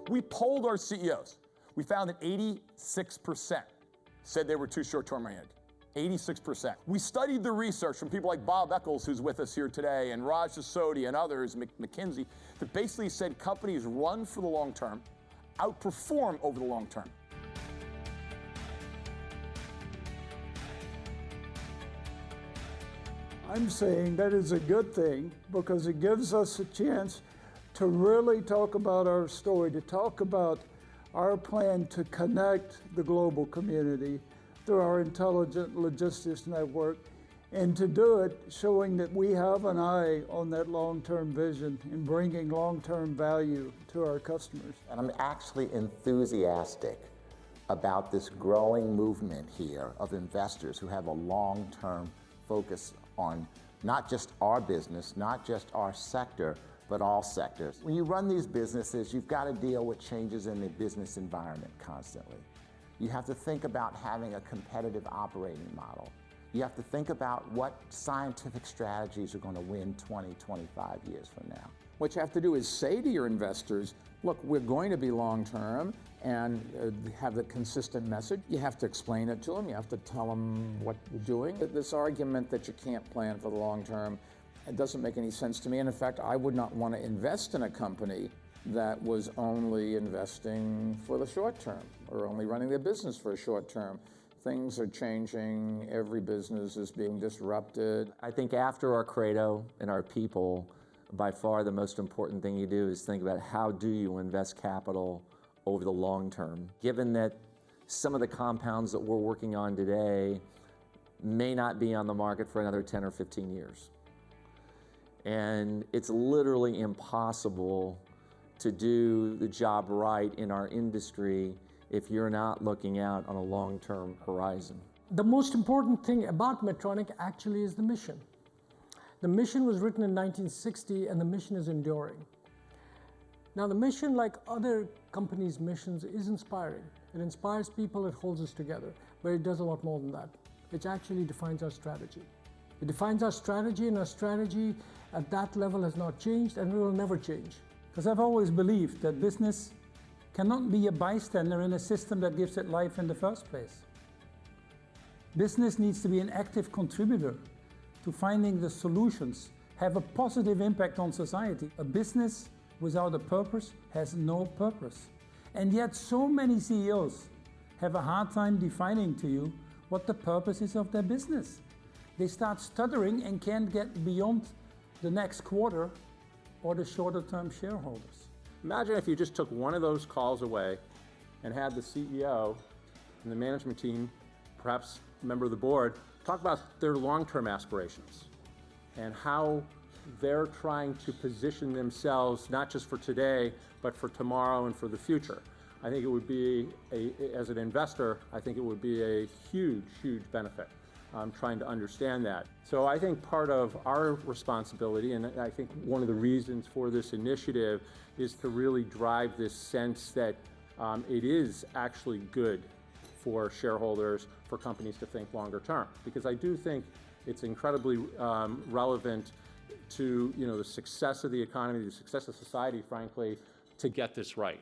We polled our CEOs. We found that 86% said they were too short-term oriented. 86%. We studied the research from people like Bob Eccles, who's with us here today, and Raj Sisodi and others, McKinsey, that basically said companies run for the long term, outperform over the long term. I'm saying that is a good thing because it gives us a chance to really talk about our story, to talk about our plan to connect the global community through our intelligent logistics network, and to do it showing that we have an eye on that long-term vision and bringing long-term value to our customers. And I'm actually enthusiastic about this growing movement here of investors who have a long-term focus on not just our business, not just our sector, but all sectors. When you run these businesses, you've got to deal with changes in the business environment constantly. You have to think about having a competitive operating model. You have to think about what scientific strategies are going to win 20, 25 years from now. What you have to do is say to your investors, look, we're going to be long-term, and have the consistent message. You have to explain it to them. You have to tell them what you're doing. This argument that you can't plan for the long term, it doesn't make any sense to me. And in fact, I would not want to invest in a company that was only investing for the short term or only running their business for a short term. Things are changing. Every business is being disrupted. I think after our credo and our people, by far the most important thing you do is think about how do you invest capital over the long term. Given that some of the compounds that we're working on today may not be on the market for another 10 or 15 years. And it's literally impossible to do the job right in our industry if you're not looking out on a long-term horizon. The most important thing about Medtronic actually is the mission. The mission was written in 1960 and the mission is enduring. Now the mission, like other companies' missions, is inspiring. It inspires people, it holds us together, but it does a lot more than that. It actually defines our strategy. It defines our strategy, and our strategy at that level has not changed and will never change. Because I've always believed that business cannot be a bystander in a system that gives it life in the first place. Business needs to be an active contributor to finding the solutions, have a positive impact on society. A business without a purpose has no purpose. And yet so many CEOs have a hard time defining to you what the purpose is of their business. They start stuttering and can't get beyond the next quarter or the shorter term shareholders. Imagine if you just took one of those calls away and had the CEO and the management team, perhaps a member of the board, talk about their long-term aspirations and how they're trying to position themselves not just for today, but for tomorrow and for the future. I think it would be, as an investor, I think it would be a huge, huge benefit. Trying to understand that. So I think part of our responsibility, and I think one of the reasons for this initiative, is to really drive this sense that it is actually good for shareholders, for companies to think longer term. Because I do think it's incredibly relevant to the success of the economy, the success of society, frankly, to get this right.